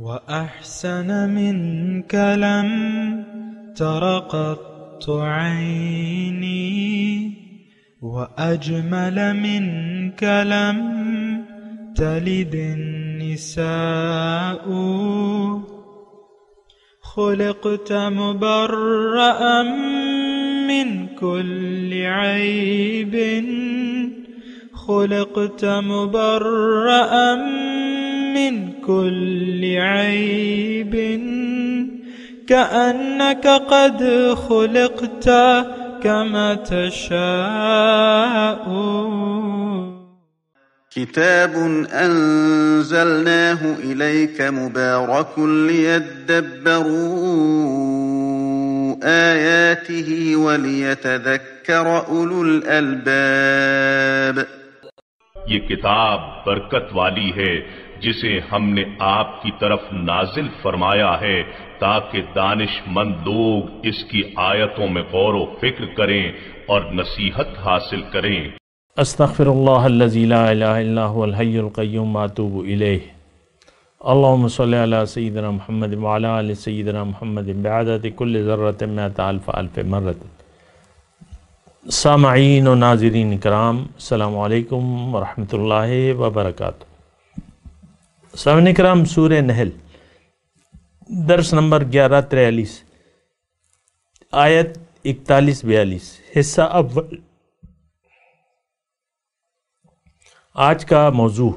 وأحسن منك لم تر قط عيني، وأجمل منك لم تلد النساء. خلقت مبرأ من كل عيب، خلقت مبرأ من كل عيب، كأنك قد خلقت كما تشاء. كتاب أنزلناه إليك مبارك ليدبروا آياته وليتذكر أولو الألباب. یہ کتاب برکت والی ہے جسے ہم نے آپ کی طرف نازل فرمایا ہے تاکہ دانش مند لوگ اس کی آیتوں میں غور و فکر کریں اور نصیحت حاصل کریں۔ استغفر اللہ الذی لا الہ الا هو الحی القیوم واتوب الیہ۔ اللہم صلی علی سیدنا محمد وعلی آل سیدنا محمد بعدد کل ذرۃ مئۃ الف الف مرۃ۔ سامعین و ناظرین کرام، السلام علیکم ورحمۃ اللہ وبرکاتہ۔ سامعین کرام، سورہ نحل درس نمبر 1143 آیت 41-42 حصہ اول۔ آج کا موضوع: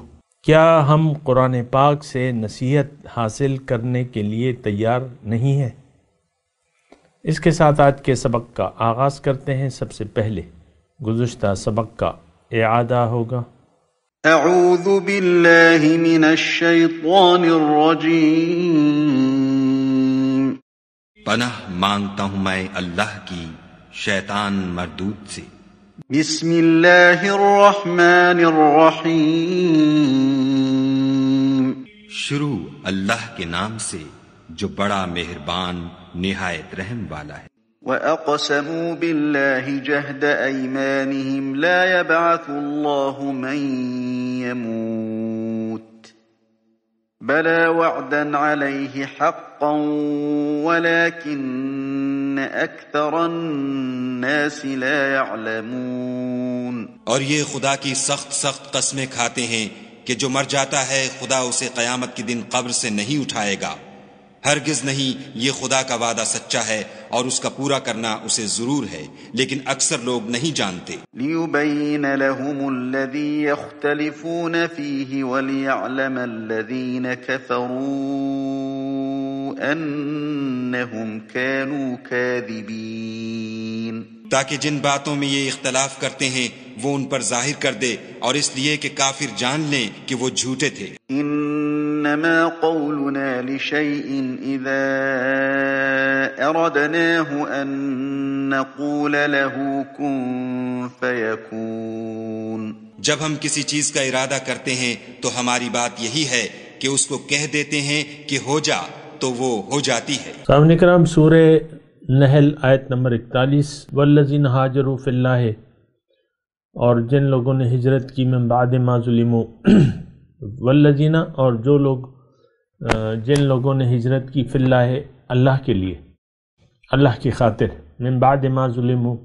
کیا ہم قرآن پاک سے نصیحت حاصل کرنے کے لیے تیار نہیں ہیں؟ اس کے ساتھ آج کے سبق کا آغاز کرتے ہیں۔ سب سے پہلے گزشتہ سبق کا اعادہ ہوگا۔ اعوذ باللہ من الشیطان الرجیم۔ پناہ مانگتا ہوں میں اللہ کی شیطان مردود سے۔ بسم اللہ الرحمن الرحیم۔ شروع اللہ کے نام سے جو بڑا مہربان نہایت رحم والا ہے۔ وَأَقْسَمُوا بِاللَّهِ جَهْدَ أَيْمَانِهِمْ لَا يَبْعَثُ اللَّهُ مَن يَمُوتُ بَلَى وَعْدًا عَلَيْهِ حَقًّا وَلَكِنَّ أَكْثَرَ النَّاسِ لَا يَعْلَمُونَ۔ اور یہ خدا کی سخت قسمیں کھاتے ہیں کہ جو مر جاتا ہے خدا اسے قیامت کے دن قبر سے نہیں اٹھائے گا۔ ہرگز نہیں، یہ خدا کا وعدہ سچا ہے اور اس کا پورا کرنا اسے ضرور ہے، لیکن اکثر لوگ نہیں جانتے۔ لِيُبَيِّنَ لَهُمُ الَّذِي يَخْتَلِفُونَ فِيهِ وَلِيَعْلَمَ الَّذِينَ كَفَرُوا أَنَّهُمْ كَانُوا كَاذِبِينَ۔ تاکہ جن باتوں میں یہ اختلاف کرتے ہیں وہ ان پر ظاہر کر دے، اور اس لیے کہ کافر جان لیں کہ وہ جھوٹے تھے۔ انما قولنا لشيء اذا اردناه ان نقول له كن فيكون۔ جب ہم کسی چیز کا ارادہ کرتے ہیں تو ہماری بات یہی ہے کہ اس کو کہہ دیتے ہیں کہ ہو جا، تو وہ ہو جاتی ہے۔ سامعین کرام، سورہ نحل آیت نمبر 41۔ والذین ہاجروا فی اللہ، اور جن لوگوں نے ہجرت کی من بعد ما ظلموا، والذین، اور جو لوگ جن لوگوں نے ہجرت کی فی اللہ، اللہ کے لیے، اللہ کی خاطر، من بعد ما ظلموا،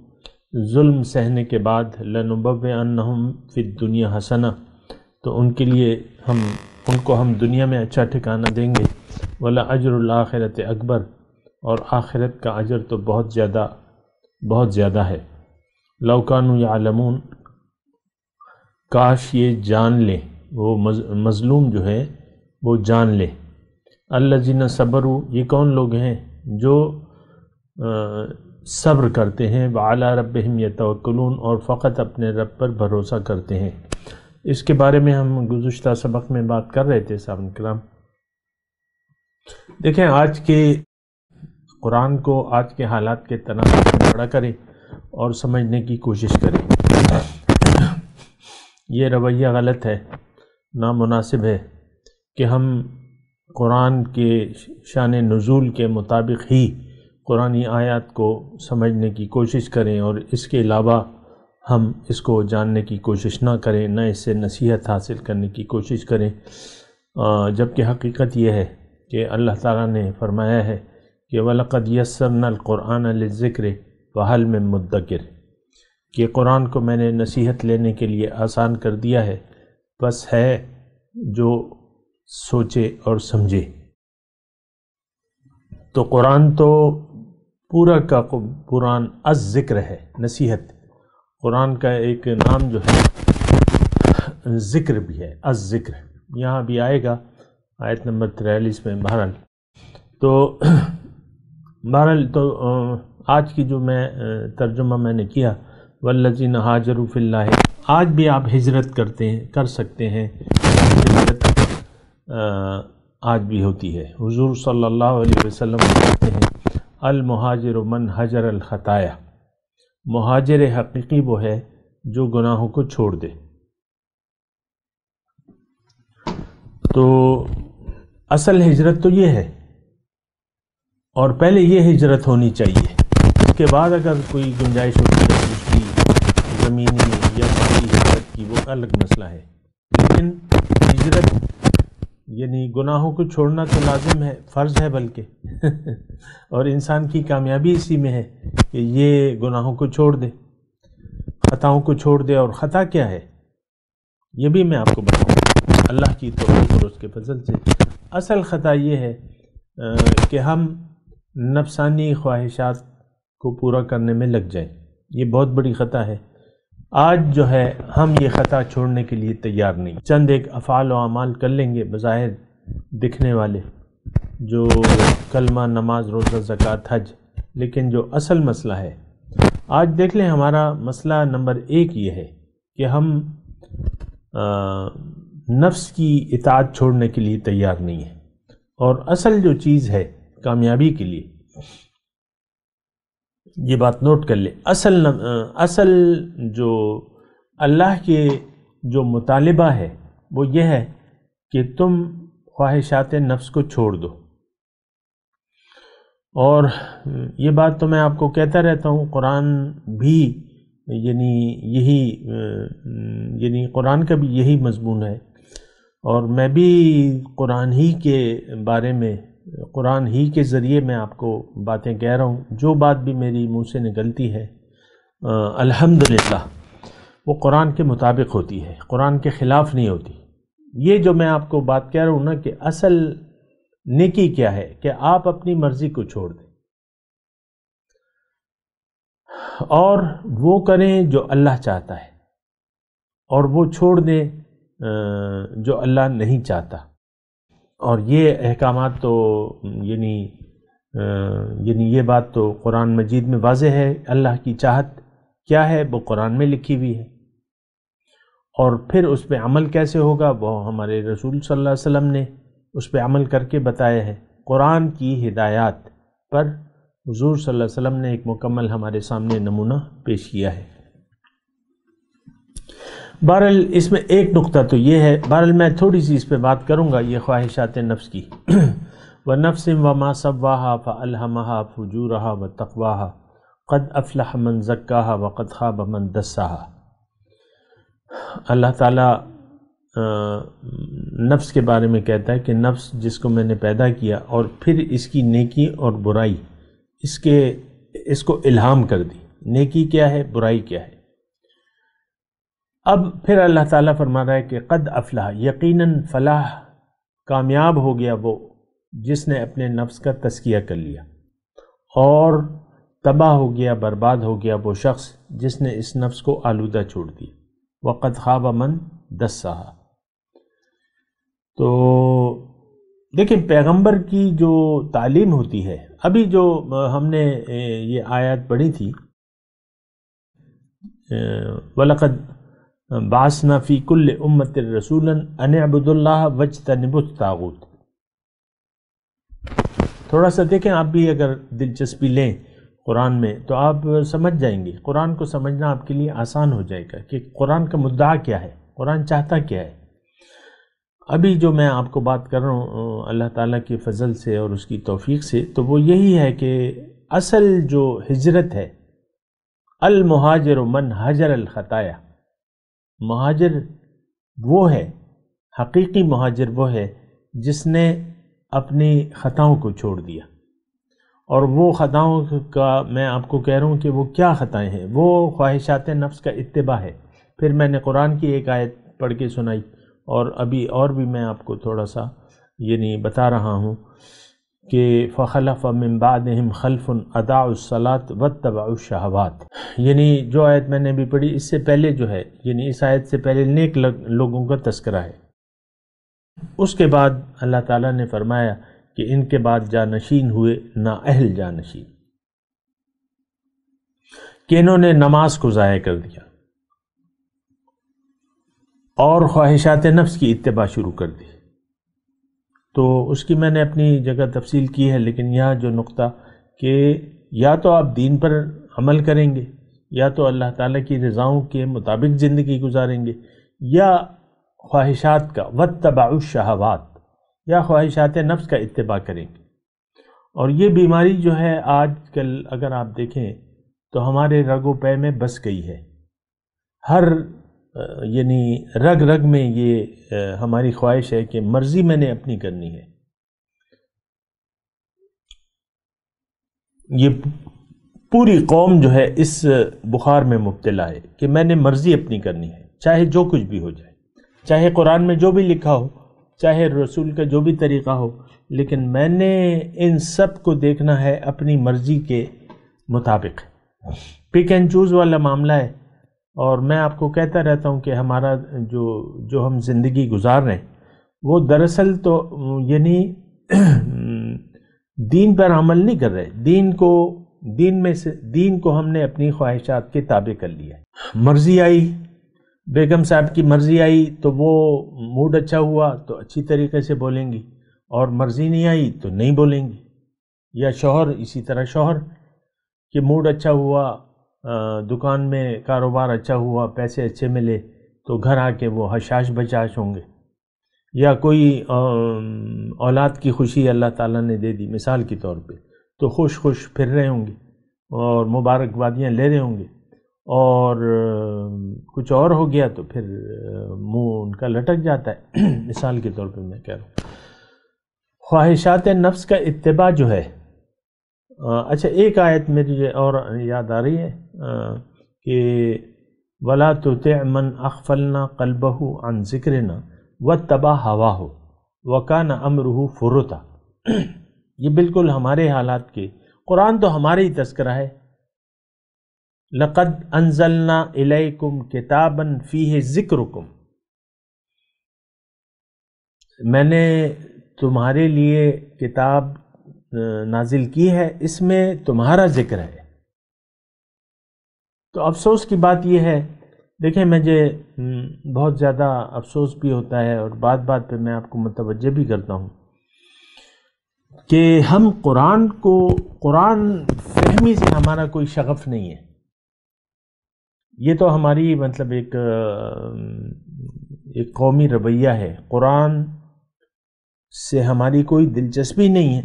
ظلم سہنے کے بعد، لنبوئنہم فی الدنیا حسنہ، تو ان کے لیے ان کو ہم دنیا میں اچھا ٹھکانہ دیں گے، وَلَأَجْرُ الْآخِرَةِ اکبر، اور آخرت کا اجر تو بہت زیادہ ہے۔ لَوْ كَانُوا يَعْلَمُونَ، کاش یہ جان لیں، وہ مظلوم جو ہے وہ جان لے۔ الذین صبروا، یہ کون لوگ ہیں جو صبر کرتے ہیں، وعلی ربہم یتوکلون، اور فقط اپنے رب پر بھروسہ کرتے ہیں۔ اس کے بارے میں ہم گزشتہ سبق میں بات کر رہے تھے سامعین کرام۔ دیکھیں، آج کے قرآن کو آج کے حالات کے تناظر میں پڑھا کریں اور سمجھنے کی کوشش کریں۔ یہ رویہ غلط ہے، نامناسب ہے کہ ہم قرآن کے شان نزول کے مطابق ہی قرآنی آیات کو سمجھنے کی کوشش کریں، اور اس کے علاوہ ہم اس کو جاننے کی کوشش نہ کریں، نہ اس سے نصیحت حاصل کرنے کی کوشش کریں، جبکہ حقیقت یہ ہے کہ اللہ تعالیٰ نے فرمایا ہے کہ وَلَقَدْ يَسَّرْنَا الْقُرْآنَ لِلذِّكْرِ فَهَلْ مِن مُدَّكِرٍ، کہ قرآن کو میں نے نصیحت لینے کے لیے آسان کر دیا ہے، بس ہے جو سوچے اور سمجھے۔ تو قرآن تو پورا کا قرآن الذکر ہے، نصیحت۔ قرآن کا ایک نام جو ہے ذکر بھی ہے، الذکر، یہاں بھی آئے گا آیت نمبر 43 میں۔ بہرحال تو آج کی جو ترجمہ میں نے کیا والذین ہاجروا فی اللہ، آج بھی آپ ہجرت کر سکتے ہیں، ہجرت آج بھی ہوتی ہے۔ حضور صلی اللہ علیہ وسلم کہتے ہیں المہاجر من حجر الخطایا، مہاجر حقیقی وہ ہے جو گناہوں کو چھوڑ دے۔ تو اصل ہجرت تو یہ ہے، اور پہلے یہ ہجرت ہونی چاہیے، اس کے بعد اگر کوئی گنجائش ہوتی ہے اس کی زمینی یا مالی ہجرت کی، وہ الگ مسئلہ ہے، لیکن ہجرت یعنی گناہوں کو چھوڑنا تو لازم ہے، فرض ہے بلکہ اور انسان کی کامیابی اسی میں ہے کہ یہ گناہوں کو چھوڑ دے، خطاؤں کو چھوڑ دے۔ اور خطا کیا ہے یہ بھی میں آپ کو بتاؤں اللہ کی توفیق اور اس کے فضل سے۔ اصل خطا یہ ہے کہ ہم نفسانی خواہشات کو پورا کرنے میں لگ جائیں، یہ بہت بڑی خطا ہے۔ آج جو ہے ہم یہ خطا چھوڑنے کے لیے تیار نہیں، چند ایک افعال و اعمال کر لیں گے بظاہر دکھنے والے، جو کلمہ، نماز، روزہ، زکوٰۃ، حج، لیکن جو اصل مسئلہ ہے آج دیکھ لیں، ہمارا مسئلہ نمبر 1 یہ ہے کہ ہم نفس کی اطاعت چھوڑنے کے لیے تیار نہیں ہیں، اور اصل جو چیز ہے کامیابی کے لیے، یہ بات نوٹ کر لیں، اصل جو اللہ کے جو مطالبہ ہے وہ یہ ہے کہ تم خواہشات نفس کو چھوڑ دو۔ اور یہ بات تو میں آپ کو کہتا رہتا ہوں، قرآن بھی یعنی قرآن کا بھی یہی مضمون ہے، اور میں بھی قرآن ہی کے بارے میں، قرآن ہی کے ذریعے میں آپ کو باتیں کہہ رہا ہوں۔ جو بات بھی میری منہ سے نکلتی ہے الحمدللہ وہ قرآن کے مطابق ہوتی ہے، قرآن کے خلاف نہیں ہوتی۔ یہ جو میں آپ کو بات کہہ رہا ہوں نا کہ اصل نیکی کیا ہے کہ آپ اپنی مرضی کو چھوڑ دیں اور وہ کریں جو اللہ چاہتا ہے، اور وہ چھوڑ دیں جو اللہ نہیں چاہتا۔ اور یہ احکامات تو یعنی یہ بات تو قرآن مجید میں واضح ہے، اللہ کی چاہت کیا ہے وہ قرآن میں لکھی ہوئی ہے، اور پھر اس پہ عمل کیسے ہوگا وہ ہمارے رسول صلی اللہ علیہ وسلم نے اس پہ عمل کر کے بتایا ہے۔ قرآن کی ہدایات پر حضور صلی اللہ علیہ وسلم نے ایک مکمل ہمارے سامنے نمونہ پیش کیا ہے۔ بہرحال اس میں ایک نقطہ تو یہ ہے، بہرحال میں تھوڑی سی اس پہ بات کروں گا، یہ خواہشات نفس کی۔ وَنَفْسٍ وَمَا سَوَّاهَا فَأَلْهَمَهَا فُجُورَهَا وَتَقْوَاهَا قَدْ أَفْلَحَ مَنْ زَكَّاهَا وَقَدْ خَابَ مَنْ دَسَّاهَا۔ اللہ تعالیٰ نفس کے بارے میں کہتا ہے کہ نفس جس کو میں نے پیدا کیا اور پھر اس کی نیکی اور برائی اس کو الہام کر دی، نیکی کیا ہے، برائی کیا ہے۔ اب پھر اللہ تعالیٰ فرما رہا ہے کہ قد افلح، یقیناً فلاح، کامیاب ہو گیا وہ جس نے اپنے نفس کا تزکیہ کر لیا، اور تباہ ہو گیا، برباد ہو گیا وہ شخص جس نے اس نفس کو آلودہ چھوڑ دیا۔ وقد خاب من دسّاہا۔ تو دیکھیں پیغمبر کی جو تعلیم ہوتی ہے، ابھی جو ہم نے یہ آیات پڑھی تھی، وَلَقَدْ بَعَثْنَا فِي كُلِّ أُمَّةٍ رَسُولًا أَنِ اعْبُدُوا اللَّهَ وَاجْتَنِبُوا الطَّاغُوتَ۔ تھوڑا سا دیکھیں، آپ بھی اگر دلچسپی لیں قرآن میں تو آپ سمجھ جائیں گے، قرآن کو سمجھنا آپ کے لیے آسان ہو جائے گا کہ قرآن کا مدعا کیا ہے، قرآن چاہتا کیا ہے۔ ابھی جو میں آپ کو بات کر رہا ہوں اللہ تعالیٰ کے فضل سے اور اس کی توفیق سے، تو وہ یہی ہے کہ اصل جو ہجرت ہے، المہاجر من حجر الخطایا، مہاجر وہ ہے، حقیقی مہاجر وہ ہے جس نے اپنی خطاؤں کو چھوڑ دیا. اور وہ خطاؤں کا میں آپ کو کہہ رہا ہوں کہ وہ کیا خطائیں ہیں. وہ خواہشات نفس کا اتباع ہے. پھر میں نے قرآن کی ایک آیت پڑھ کے سنائی، اور ابھی اور بھی میں آپ کو تھوڑا سا بتا رہا ہوں کہ فخلف من بعدہم خلف اضاعوا الصلاۃ واتبعوا الشہوات. جو آیت میں نے بھی پڑھی، اس سے پہلے جو ہے اس آیت سے پہلے نیک لوگوں کا تذکرہ ہے. اس کے بعد اللہ تعالیٰ نے فرمایا کہ ان کے بعد جانشین ہوئے نااہل جانشین، کہ انہوں نے نماز کو ضائع کر دیا اور خواہشات نفس کی اتباع شروع کر دی. تو اس کی میں نے اپنی جگہ تفصیل کی ہے، لیکن یہاں جو نقطہ کہ یا تو آپ دین پر عمل کریں گے، یا تو اللہ تعالیٰ کی رضاؤں کے مطابق زندگی گزاریں گے، یا خواہشات کا واتبعوا الشہوات، یا خواہشات نفس کا اتباع کریں گے. اور یہ بیماری جو ہے آج کل اگر آپ دیکھیں تو ہمارے رگ و پے میں بس گئی ہے. ہر رگ رگ میں یہ ہماری خواہش ہے کہ مرضی میں نے اپنی کرنی ہے. یہ پوری قوم جو ہے اس بخار میں مبتلا ہے کہ میں نے مرضی اپنی کرنی ہے، چاہے جو کچھ بھی ہو جائے، چاہے قرآن میں جو بھی لکھا ہو، چاہے رسول کا جو بھی طریقہ ہو، لیکن میں نے ان سب کو دیکھنا ہے اپنی مرضی کے مطابق. پک اینڈ چوز والا معاملہ ہے. اور میں آپ کو کہتا رہتا ہوں کہ ہمارا جو ہم زندگی گزار رہے ہیں وہ دراصل تو دین پر عمل نہیں کر رہے. دین کو ہم نے اپنی خواہشات کے تابع کر لیا. مرضی آئی، بیگم صاحب کی مرضی آئی تو وہ موڈ اچھا ہوا تو اچھی طریقے سے بولیں گی، اور مرضی نہیں آئی تو نہیں بولیں گی. یا شوہر اسی طرح، شوہر کہ موڈ اچھا ہوا، دکان میں کاروبار اچھا ہوا، پیسے اچھے ملے تو گھر آ کے وہ حشاش بچاش ہوں گے. یا کوئی اولاد کی خوشی اللہ تعالیٰ نے دے دی مثال کے طور پہ، تو خوش خوش پھر رہے ہوں گے اور مبارکبادیاں لے رہے ہوں گے. اور کچھ اور ہو گیا تو پھر منہ ان کا لٹک جاتا ہے. مثال کے طور پہ میں کہہ رہا ہوں خواہشات نفس کا اتباع جو ہے. اچھا، ایک آیت میری اور یاد آ رہی ہے کہ وَلَا تُطِعْ مَنْ أَغْفَلْنَا قَلْبَهُ عَنْ ذِكْرِنَا وَاتَّبَعَ هَوَاهُ وَكَانَ أَمْرُهُ فُرُطًا. یہ بالکل ہمارے حالات کے، قرآن تو ہمارے ہی تذکرہ ہے. لَقَدْ أَنزَلْنَا إِلَيْكُمْ كِتَابًا فِيهِ ذِكْرُكُمْ. میں نے تمہارے لیے کتاب نازل کی ہے، اس میں تمہارا ذکر ہے. تو افسوس کی بات یہ ہے، دیکھیں مجھے بہت زیادہ افسوس بھی ہوتا ہے، اور بات بات پہ میں آپ کو متوجہ بھی کرتا ہوں کہ ہم قرآن فہمی سے ہمارا کوئی شغف نہیں ہے. یہ تو ہماری مطلب ایک قومی رویہ ہے. قرآن سے ہماری کوئی دلچسپی نہیں ہے.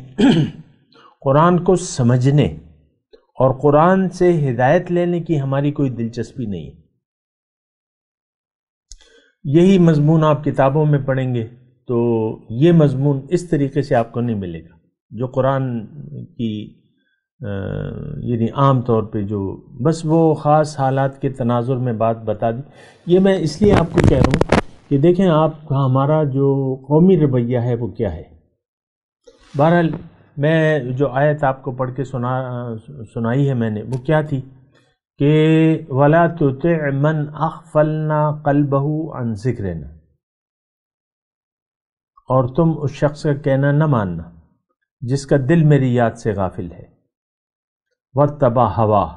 قرآن کو سمجھنے اور قرآن سے ہدایت لینے کی ہماری کوئی دلچسپی نہیں ہے. یہی مضمون آپ کتابوں میں پڑھیں گے تو یہ مضمون اس طریقے سے آپ کو نہیں ملے گا جو قرآن کی عام طور پہ جو بس وہ خاص حالات کے تناظر میں بات بتا دی. یہ میں اس لیے آپ کو کہہ رہا ہوں کہ دیکھیں آپ ہمارا جو قومی رویہ ہے وہ کیا ہے. بہرحال میں جو آیت آپ کو پڑھ کے سنائی ہے میں نے، وہ کیا تھی کہ وَلَا تُطِعْ مَنْ أَغْفَلْنَا قَلْبَهُ عَنْ ذِكْرِنَا، اور تم اس شخص کا کہنا نہ ماننا جس کا دل میری یاد سے غافل ہے. وَاتَّبَعَ هَوَاهُ،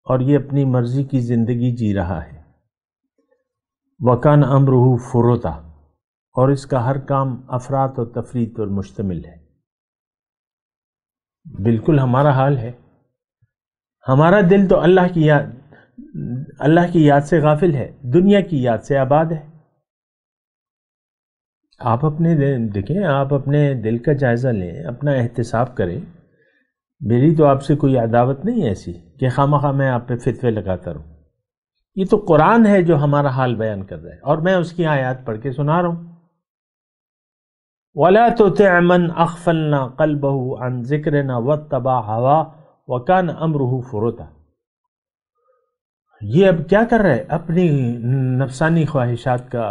اور یہ اپنی مرضی کی زندگی جی رہا ہے. وَكَانَ أَمْرُهُ فُرُطًا، اور اس کا ہر کام افراط و تفریط پر مشتمل ہے. بالکل ہمارا حال ہے. ہمارا دل تو اللہ کی یاد سے غافل ہے، دنیا کی یاد سے آباد ہے. آپ دیکھیں، آپ اپنے دل کا جائزہ لیں، اپنا احتساب کریں. میری تو آپ سے کوئی عداوت نہیں ہے ایسی کہ خواہ میں آپ پہ فتوے لگاتا رہوں. یہ تو قرآن ہے جو ہمارا حال بیان کر رہا ہے، اور میں اس کی آیات پڑھ کے سنا رہا ہوں. وَلَا تُطِعْ مَنْ أَغْفَلْنَا قَلْبَهُ عَنْ ذِكْرِنَا وَاتَّبَعَ هَوَاهُ وَكَانَ أَمْرُهُ فُرُطًا. یہ اب کیا کر رہا ہے؟ اپنی نفسانی خواہشات کا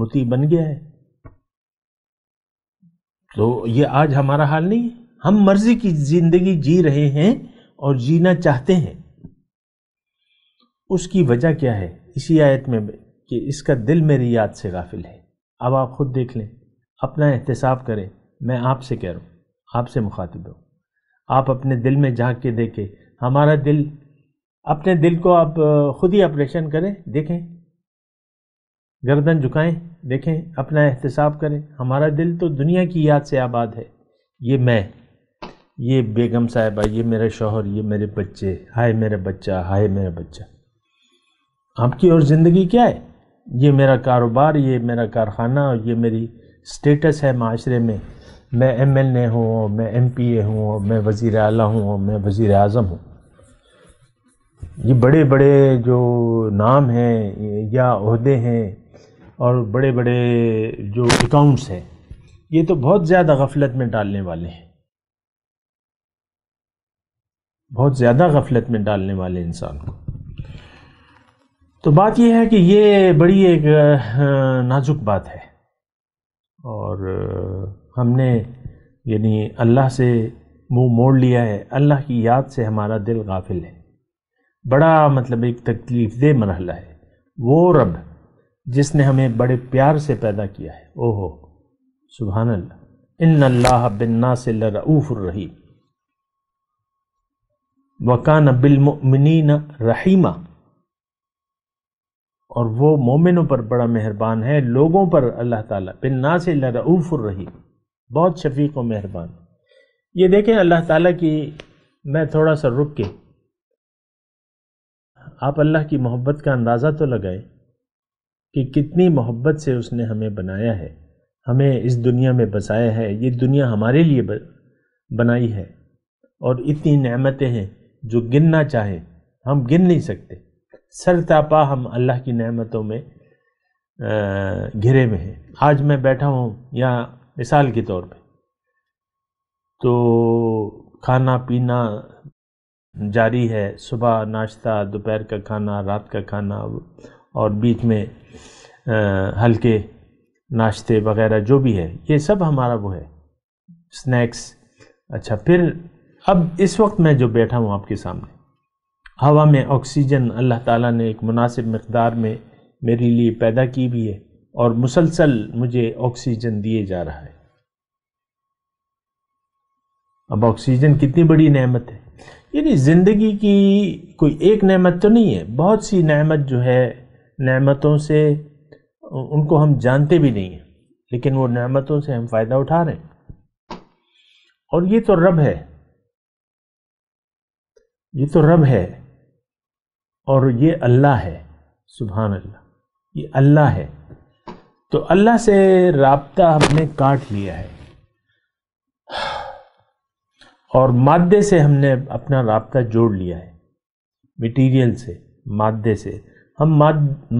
مطیع بن گیا ہے. تو یہ آج ہمارا حال نہیں ہے. ہم مرضی کی زندگی جی رہے ہیں اور جینا چاہتے ہیں. اس کی وجہ کیا ہے؟ اسی آیت میں کہ اس کا دل میری یاد سے غافل ہے. اب آپ خود دیکھ لیں، اپنا احتساب کریں. میں آپ سے کہہ رہا ہوں، آپ سے مخاطب ہوں. آپ اپنے دل میں جھانک کے دیکھیں. ہمارا دل، اپنے دل کو آپ خود ہی آپریشن کریں، دیکھیں، گردن جھکائیں، دیکھیں، اپنا احتساب کریں. ہمارا دل تو دنیا کی یاد سے آباد ہے. یہ میں، یہ بیگم صاحبہ، یہ میرے شوہر، یہ میرے بچے، ہائے میرا بچہ، ہائے میرا بچہ. آپ کی اور زندگی کیا ہے؟ یہ میرا کاروبار، یہ میرا کارخانہ، اور یہ میری سٹیٹس ہے معاشرے میں. میں ایم ایل اے ہوں، اور میں ایم پی اے ہوں، اور میں وزیر اعلیٰ ہوں، اور میں وزیر اعظم ہوں. یہ بڑے بڑے جو نام ہیں یا عہدے ہیں اور بڑے بڑے جو اکاؤنٹس ہیں، یہ تو بہت زیادہ غفلت میں ڈالنے والے ہیں، بہت زیادہ غفلت میں ڈالنے والے انسان کو. تو بات یہ ہے کہ یہ بڑی ایک نازک بات ہے، اور ہم نے یعنی اللہ سے منہ موڑ لیا ہے. اللہ کی یاد سے ہمارا دل غافل ہے. بڑا مطلب ایک تکلیف دہ مرحلہ ہے. وہ رب جس نے ہمیں بڑے پیار سے پیدا کیا ہے، اوہو سبحان اللہ، ان اللہ بالناس لرؤوف الرحیم وکان بالمؤمنین رحیما. اور وہ مومنوں پر بڑا مہربان ہے، لوگوں پر اللہ تعالیٰ بالناس لرؤوف الرحیم، بہت شفیق و مہربان. یہ دیکھیں اللہ تعالیٰ کی، میں تھوڑا سا رک کے آپ اللہ کی محبت کا اندازہ تو لگائیں کہ کتنی محبت سے اس نے ہمیں بنایا ہے، ہمیں اس دنیا میں بسایا ہے. یہ دنیا ہمارے لیے بنائی ہے، اور اتنی نعمتیں ہیں جو گننا چاہے ہم گن نہیں سکتے. سر تاپا ہم اللہ کی نعمتوں میں گھرے ہوئے ہیں. آج میں بیٹھا ہوں یا مثال کے طور پہ، تو کھانا پینا جاری ہے، صبح ناشتہ، دوپہر کا کھانا، رات کا کھانا، اور بیچ میں ہلکے ناشتے وغیرہ جو بھی ہے، یہ سب ہمارا وہ ہے، سنیکس. اچھا، پھر اب اس وقت میں جو بیٹھا ہوں آپ کے سامنے، ہوا میں آکسیجن اللہ تعالیٰ نے ایک مناسب مقدار میں میرے لیے پیدا کی بھی ہے، اور مسلسل مجھے آکسیجن دیے جا رہا ہے. اب آکسیجن کتنی بڑی نعمت ہے. یعنی زندگی کی کوئی ایک نعمت تو نہیں ہے، بہت سی نعمت جو ہے، نعمتوں سے ان کو ہم جانتے بھی نہیں ہیں، لیکن وہ نعمتوں سے ہم فائدہ اٹھا رہے ہیں. اور یہ تو رب ہے، یہ تو رب ہے، اور یہ اللہ ہے. سبحان اللہ، یہ اللہ ہے. تو اللہ سے رابطہ ہم نے کاٹ لیا ہے، اور مادے سے ہم نے اپنا رابطہ جوڑ لیا ہے. میٹیریل سے، مادے سے ہم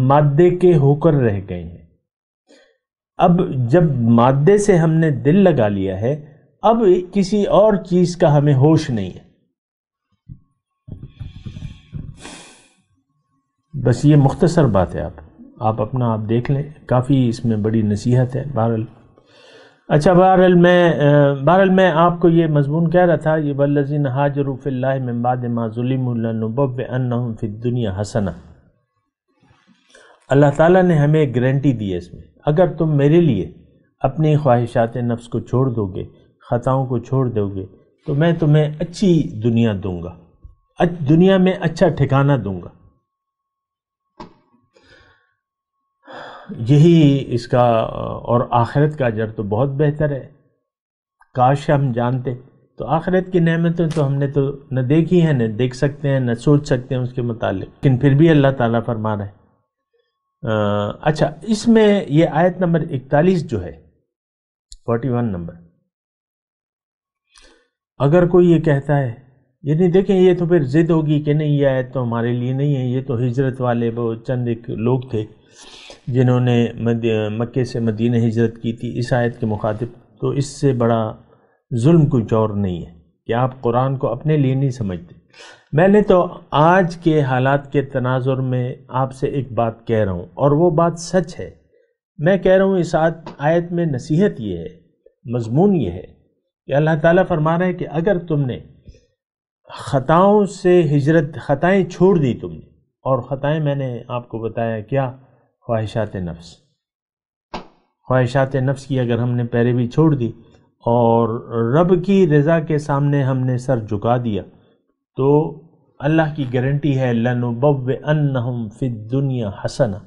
مادے کے ہو کر رہ گئے ہیں. اب جب مادے سے ہم نے دل لگا لیا ہے، اب کسی اور چیز کا ہمیں ہوش نہیں ہے. بس یہ مختصر بات ہے. آپ اپنا آپ دیکھ لیں، کافی اس میں بڑی نصیحت ہے. بہرحال اچھا، بہرحال میں آپ کو یہ مضمون کہہ رہا تھا، یہ والذین ہاجروا فی اللہ من بعد ما ظلموا لنبوئنہم فی الدنیا حسنہ. اللہ تعالیٰ نے ہمیں ایک گارنٹی دی ہے اس میں، اگر تم میرے لیے اپنی خواہشات نفس کو چھوڑ دو گے، خطاؤں کو چھوڑ دو گے، تو میں تمہیں اچھی دنیا دوں گا، دنیا میں اچھا ٹھکانہ دوں گا. یہی اس کا، اور آخرت کا اجر تو بہت بہتر ہے. کاش ہم جانتے. تو آخرت کی نعمتیں تو ہم نے تو نہ دیکھی ہیں، نہ دیکھ سکتے ہیں، نہ سوچ سکتے ہیں اس کے متعلق، لیکن پھر بھی اللہ تعالیٰ فرما رہے ہیں. اچھا، اس میں یہ آیت نمبر 41 جو ہے، 41 نمبر، اگر کوئی یہ کہتا ہے، یعنی دیکھیں یہ تو پھر ضد ہوگی کہ نہیں یہ آیت تو ہمارے لیے نہیں ہے، یہ تو ہجرت والے وہ چند ایک لوگ تھے جنہوں نے مکے سے مدینہ ہجرت کی تھی، اس آیت کے مخاطب، تو اس سے بڑا ظلم کچھ اور نہیں ہے کہ آپ قرآن کو اپنے لیے نہیں سمجھتے۔ میں نے تو آج کے حالات کے تناظر میں آپ سے ایک بات کہہ رہا ہوں، اور وہ بات سچ ہے۔ میں کہہ رہا ہوں اس آیت میں نصیحت یہ ہے، مضمون یہ ہے کہ اللہ تعالیٰ فرما رہا ہے کہ اگر تم نے خطاؤں سے ہجرت، خطائیں چھوڑ دی تم نے، اور خطائیں میں نے آپ کو بتایا کیا، خواہشات نفس، خواہشات نفس کی اگر ہم نے پیروی چھوڑ دی اور رب کی رضا کے سامنے ہم نے سر جھکا دیا، تو اللہ کی گارنٹی ہے لَنُبَوِّئَنَّهُمْ فِي الدُّنْيَا حَسَنَةً،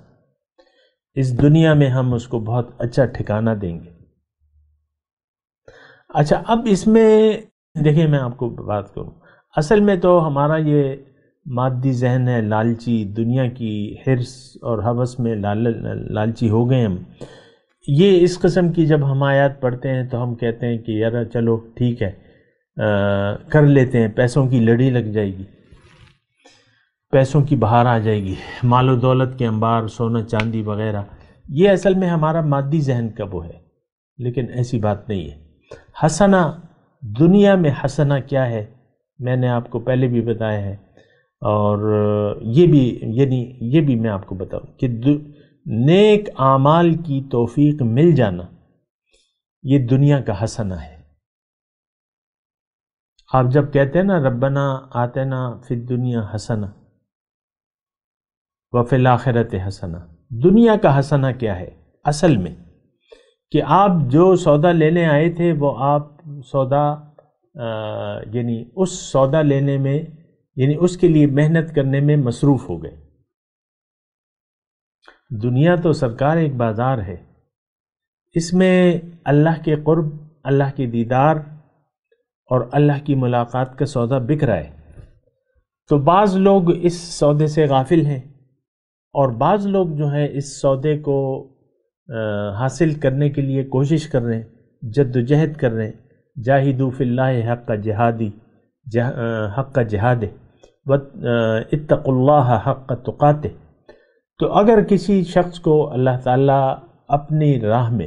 اس دنیا میں ہم اس کو بہت اچھا ٹھکانہ دیں گے۔ اچھا، اب اس میں دیکھیں، میں آپ کو بات کروں، اصل میں تو ہمارا یہ مادی ذہن ہے، لالچی، دنیا کی حرص اور ہوس میں لالچی ہو گئے ہم۔ یہ اس قسم کی جب ہم آیات پڑھتے ہیں تو ہم کہتے ہیں کہ یار چلو ٹھیک ہے، کر لیتے ہیں، پیسوں کی لڑی لگ جائے گی، پیسوں کی بہار آ جائے گی، مال و دولت کے انبار، سونا چاندی وغیرہ، یہ اصل میں ہمارا مادی ذہن کا وہ ہے، لیکن ایسی بات نہیں ہے۔ حسنہ، دنیا میں حسنہ کیا ہے، میں نے آپ کو پہلے بھی بتایا ہے، اور یہ بھی یعنی یہ بھی میں آپ کو بتاؤں کہ نیک اعمال کی توفیق مل جانا یہ دنیا کا حسنہ ہے۔ آپ جب کہتے ہیں نا ربنا آتنا فی الدنیا حسنہ وفی الآخرۃ حسنہ، دنیا کا حسنہ کیا ہے اصل میں؟ کہ آپ جو سودا لینے آئے تھے وہ آپ سودا یعنی اس سودا لینے میں، یعنی اس کے لیے محنت کرنے میں مصروف ہو گئے۔ دنیا تو سرکار ایک بازار ہے، اس میں اللہ کے قرب، اللہ کی دیدار اور اللہ کی ملاقات کا سودا بک رہا ہے۔ تو بعض لوگ اس سودے سے غافل ہیں، اور بعض لوگ جو ہیں اس سودے کو حاصل کرنے کے لیے کوشش کر رہے ہیں، جد و جہد کر رہے ہیں، جاہدوا فی اللہ حق جہادہ واتقوا اللہ حق تقاتہ۔ تو اگر کسی شخص کو اللہ تعالیٰ اپنی راہ میں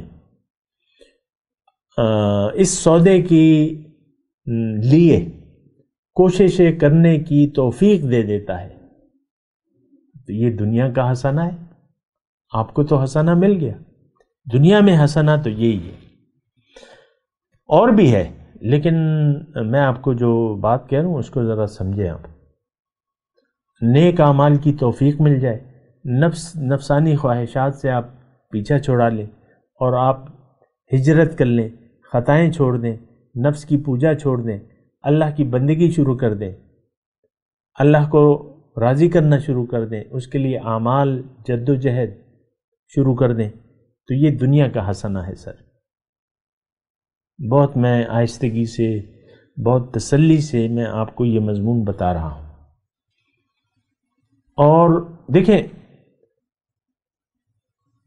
اس سودے کی لیے کوششیں کرنے کی توفیق دے دیتا ہے تو یہ دنیا کا حسنہ ہے۔ آپ کو تو حسنہ مل گیا، دنیا میں حسنہ تو یہی ہے، اور بھی ہے، لیکن میں آپ کو جو بات کہہ رہا ہوں اس کو ذرا سمجھیں۔ آپ نیک اعمال کی توفیق مل جائے، نفسانی خواہشات سے آپ پیچھا چھوڑا لیں اور آپ ہجرت کر لیں، خطائیں چھوڑ دیں، نفس کی پوجا چھوڑ دیں، اللہ کی بندگی شروع کر دیں، اللہ کو راضی کرنا شروع کر دیں، اس کے لیے اعمال جد و جہد شروع کر دیں، تو یہ دنیا کا حسنہ ہے سر۔ بہت میں آہستگی سے، بہت تسلی سے میں آپ کو یہ مضمون بتا رہا ہوں۔ اور دیکھیں،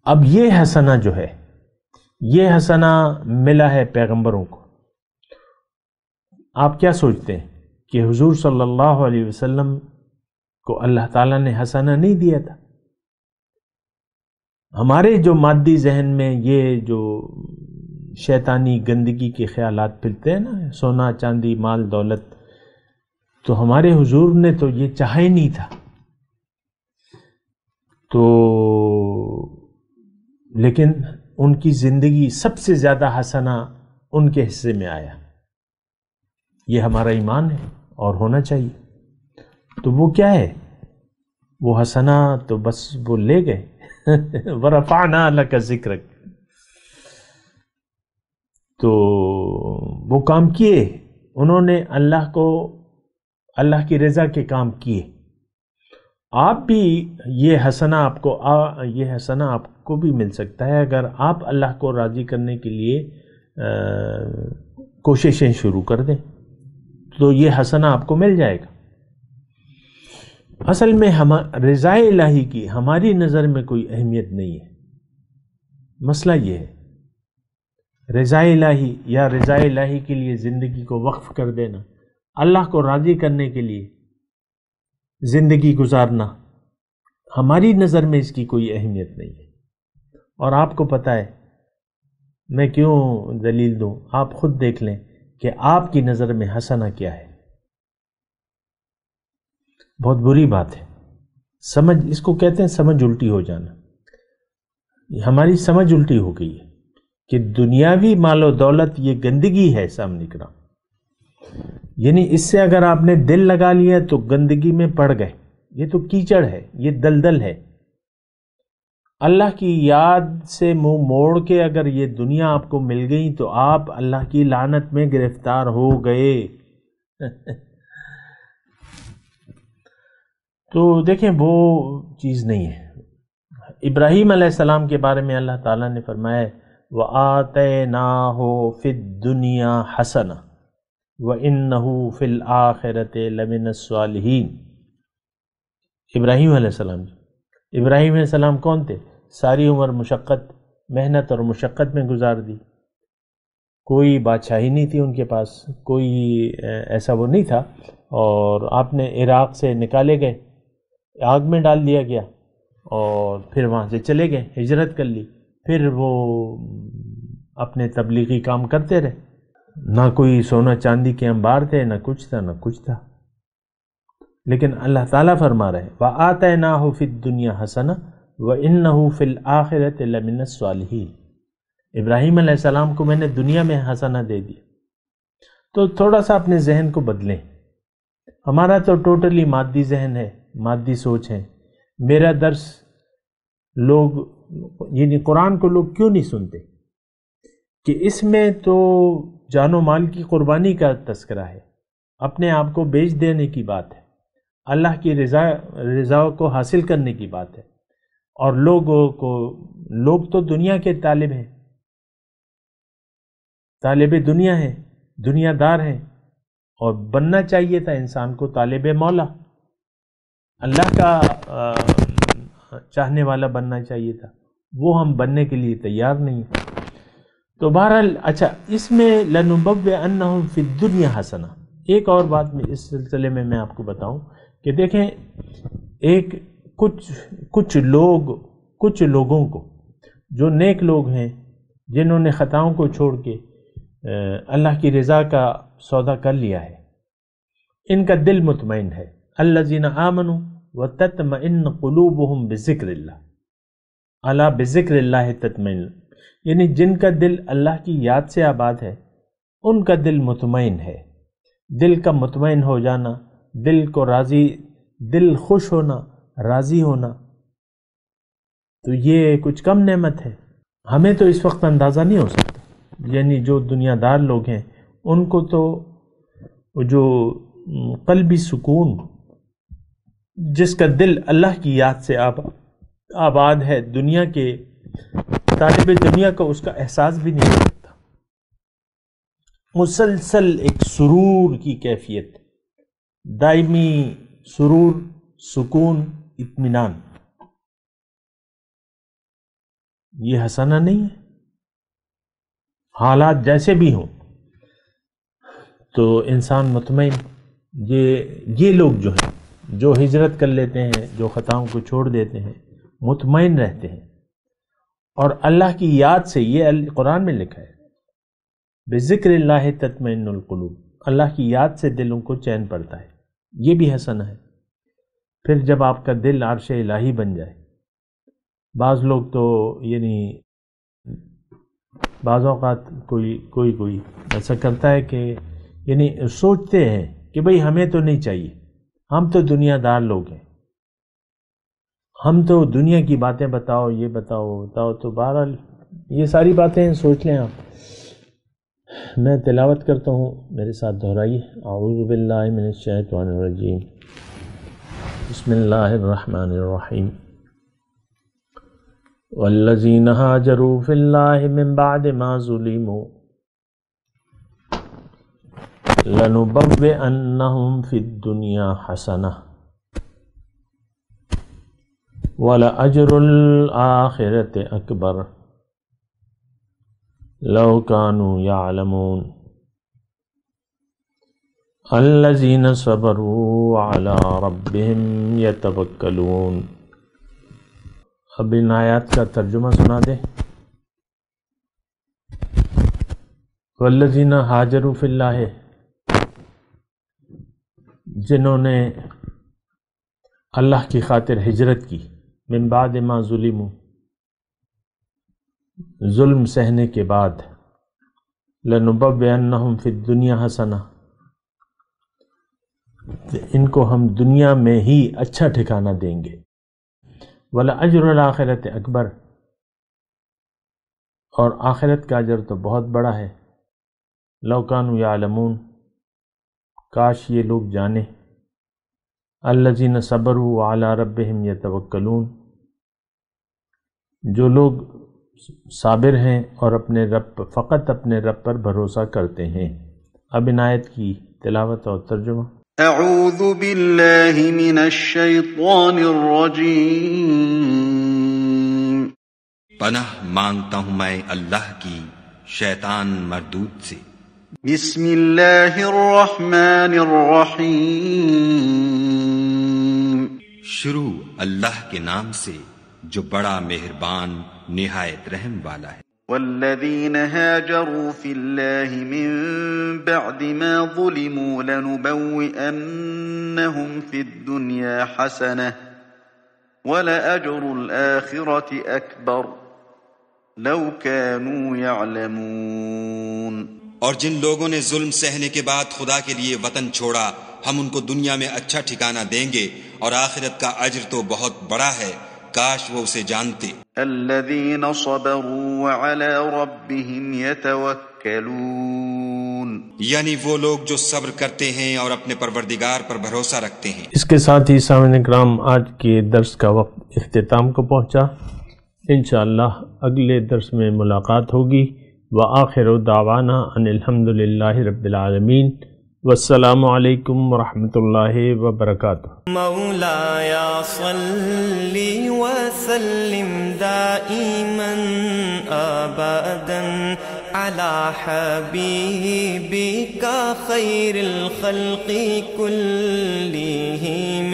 اب یہ حسنہ جو ہے، یہ حسنہ ملا ہے پیغمبروں کو۔ آپ کیا سوچتے ہیں کہ حضور صلی اللہ علیہ وسلم کو اللہ تعالیٰ نے حسنہ نہیں دیا تھا؟ ہمارے جو مادی ذہن میں یہ جو شیطانی گندگی کے خیالات پھرتے ہیں نا، سونا چاندی مال دولت، تو ہمارے حضور نے تو یہ چاہا ہی نہیں تھا، تو لیکن ان کی زندگی سب سے زیادہ حسنہ ان کے حصے میں آیا۔ یہ ہمارا ایمان ہے اور ہونا چاہیے۔ تو وہ کیا ہے؟ وہ حسنہ تو بس وہ لے گئے وَرَفَعْنَا لَكَ ذِكْرَكَ، تو وہ کام کیے انہوں نے، اللہ کو، اللہ کی رضا کے کام کیے۔ آپ بھی یہ حسنہ آپ کو بھی مل سکتا ہے اگر آپ اللہ کو راضی کرنے کے لیے کوششیں شروع کر دیں، تو یہ حسنہ آپ کو مل جائے گا۔ اصل میں رضا الہی کی ہماری نظر میں کوئی اہمیت نہیں ہے۔ مسئلہ یہ ہے، رضا الہی یا رضا الہی کے لیے زندگی کو وقف کر دینا، اللہ کو راضی کرنے کے لیے زندگی گزارنا، ہماری نظر میں اس کی کوئی اہمیت نہیں ہے۔ اور آپ کو پتہ ہے میں کیوں دلیل دوں، آپ خود دیکھ لیں کہ آپ کی نظر میں حسنہ کیا ہے۔ بہت بری بات ہے، سمجھ اس کو کہتے ہیں سمجھ الٹی ہو جانا۔ ہماری سمجھ الٹی ہو گئی ہے کہ دنیاوی مال و دولت یہ گندگی ہے سامنے کرام، یعنی اس سے اگر آپ نے دل لگا لیا تو گندگی میں پڑ گئے، یہ تو کیچڑ ہے، یہ دلدل ہے۔ اللہ کی یاد سے منہ موڑ کے اگر یہ دنیا آپ کو مل گئی تو آپ اللہ کی لعنت میں گرفتار ہو گئے۔ تو دیکھیں وہ چیز نہیں ہے۔ ابراہیم علیہ السلام کے بارے میں اللہ تعالیٰ نے فرمایا وَآتَيْنَاهُ فِي الدُّنْيَا حَسَنَةً وَإِنَّهُ فِي الْآخِرَةِ لَمِنَ الصَّالِحِينَ۔ ابراہیم علیہ السلام، ابراہیم علیہ السلام کون تھے؟ ساری عمر مشقت، محنت اور مشقت میں گزار دی، کوئی بادشاہی نہیں تھی ان کے پاس، کوئی ایسا وہ نہیں تھا، اور آپ نے عراق سے نکالے گئے، آگ میں ڈال دیا گیا، اور پھر وہاں سے چلے گئے، ہجرت کر لی، پھر وہ اپنے تبلیغی کام کرتے رہے، نہ کوئی سونا چاندی کے انبار تھے، نہ کچھ تھا نہ کچھ تھا۔ لیکن اللہ تعالیٰ فرما رہے وَآتَيْنَاهُ فِي الدُّنْيَا حَسَنَةً وَإِنَّهُ فِي الْآخِرَةِ لَمِنَ الصَّالِحِينَ۔ ابراہیم علیہ السلام کو میں نے دنیا میں حسنہ دے دیا۔ تو تھوڑا سا اپنے ذہن کو بدلیں۔ ہمارا تو ٹوٹلی مادی ذہن ہے، مادی سوچ ہے۔ میرا درس لوگ یعنی قرآن کو لوگ کیوں نہیں سنتے کہ اس میں تو جان و مال کی قربانی کا تذکرہ ہے، اپنے آپ کو بیچ دینے کی بات ہے، اللہ کی رضا کو حاصل کرنے کی بات ہے، اور لوگ تو دنیا کے طالب ہیں، طالب دنیا ہیں، دنیا دار ہیں، اور بننا چاہیے تھا انسان کو طالب مولا، اللہ کا چاہنے والا بننا چاہیے تھا، وہ ہم بننے کے لیے تیار نہیں ہیں۔ تو بہرحال اچھا، اس میں لَنُبَوِّئَنَّهُمْ فِي الدُّنْيَا حَسَنَةً، ایک اور بات میں اس سلسلے میں آپ کو بتاؤں کہ دیکھیں کچھ لوگوں کو جو نیک لوگ ہیں، جنہوں نے خطاؤں کو چھوڑ کے اللہ کی رضا کا سودا کر لیا ہے، ان کا دل مطمئن ہے۔ الذین آمنوا وتطمئن قلوبهم بذکر اللہ، الا بذکر اللہ تطمئن، یعنی جن کا دل اللہ کی یاد سے آباد ہے ان کا دل مطمئن ہے۔ دل کا مطمئن ہو جانا، دل کو راضی، دل خوش ہونا، راضی ہونا، تو یہ کچھ کم نعمت ہے۔ ہمیں تو اس وقت اندازہ نہیں ہو سکتا، یعنی جو دنیا دار لوگ ہیں ان کو تو جو قلبی سکون، جس کا دل اللہ کی یاد سے آباد ہے، دنیا کے طالب دنیا کا اس کا احساس بھی نہیں ہو سکتا۔ مسلسل ایک سرور کی کیفیت، دائمی سرور، سکون، اطمینان، یہ حسنہ نہیں ہے۔ حالات جیسے بھی ہوں تو انسان مطمئن، یہ لوگ جو ہیں جو ہجرت کر لیتے ہیں، جو خطاؤں کو چھوڑ دیتے ہیں، مطمئن رہتے ہیں، اور اللہ کی یاد سے، یہ قرآن میں لکھا ہے بذکر اللہ تطمئن القلوب، اللہ کی یاد سے دلوں کو چین پڑتا ہے، یہ بھی حسنہ ہے۔ پھر جب آپ کا دل عرش الہی بن جائے، بعض لوگ تو یعنی بعض اوقات کوئی ایسا کرتا ہے کہ یعنی سوچتے ہیں کہ بھئی ہمیں تو نہیں چاہیے، ہم تو دنیا دار لوگ ہیں، ہم تو دنیا کی باتیں بتاؤ، یہ بتاؤ وہ بتاؤ۔ تو بہرحال یہ ساری باتیں سوچ لیں آپ۔ میں تلاوت کرتا ہوں، میرے ساتھ دہرائیے۔ اعوذ باللہ من الشیطان الرجیم، بسم اللہ الرحمن الرحیم۔ والذین ہاجروا فی اللہ من بعد ما ظلموا لنبوئنہم فی الدنیا حسنہ وَلَأَجْرُ الْآخِرَةِ أَكْبَرُ لَوْ كَانُوا يَعْلَمُونَ الَّذِينَ صَبَرُوا عَلَى رَبِّهِمْ يَتَوَكَّلُونَ اب ان آیات کا ترجمہ سنا دیں۔ والذین ہاجروا فی اللہ، جنہوں نے اللہ کی خاطر ہجرت کی، من بعد ما ظلموا، ظلم سہنے کے بعد، لنبوئنہم فی الدنیا حسنہ، ان کو ہم دنیا میں ہی اچھا ٹھکانہ دیں گے، وَلَأَجْرُ الْآخِرَةِ اکبر، اور آخرت کا اجر تو بہت بڑا ہے، لَوْ كَانُوا يَعْلَمُونَ، کاش یہ لوگ جانیں، الَّذِينَ صَبَرُوا وَعَلَىٰ رَبِّهِمْ يَتَوَكَّلُونَ، جو لوگ صابر ہیں اور اپنے رب، فقط اپنے رب پر بھروسہ کرتے ہیں۔ اب ان آیت کی تلاوت اور ترجمہ۔ اعوذ باللہ من الشیطان الرجیم، پناہ مانگتا ہوں میں اللہ کی شیطان مردود سے۔ بسم اللہ الرحمن الرحیم، شروع اللہ کے نام سے جو بڑا مہربان نہایت رحم والا ہے۔ والذین هاجروا فی اللہ من بعد ما ظلموا لنبوئنہم فی الدنیا حسنہ ولأجر الآخرة اکبر لو كانوا یعلمون۔ اور جن لوگوں نے ظلم سہنے کے بعد خدا کے لیے وطن چھوڑا، ہم ان کو دنیا میں اچھا ٹھکانہ دیں گے اور آخرت کا اجر تو بہت بڑا ہے، کاش وہ اسے جانتے۔ الذین صبروا وعلی ربهم یتوکلون، یعنی وہ لوگ جو صبر کرتے ہیں اور اپنے پروردگار پر بھروسہ رکھتے ہیں۔ اس کے ساتھ ہی سامعین کرام، آج کے درس کا وقت اختتام کو پہنچا۔ انشاءاللہ اگلے درس میں ملاقات ہوگی۔ وآخر دعوانا ان الحمدللہ رب العالمین، والسلام علیکم ورحمۃ اللہ وبرکاتہ۔ مولایا صلی وسلم دائما ابدا علی حبیبک خیر الخلق کلہم۔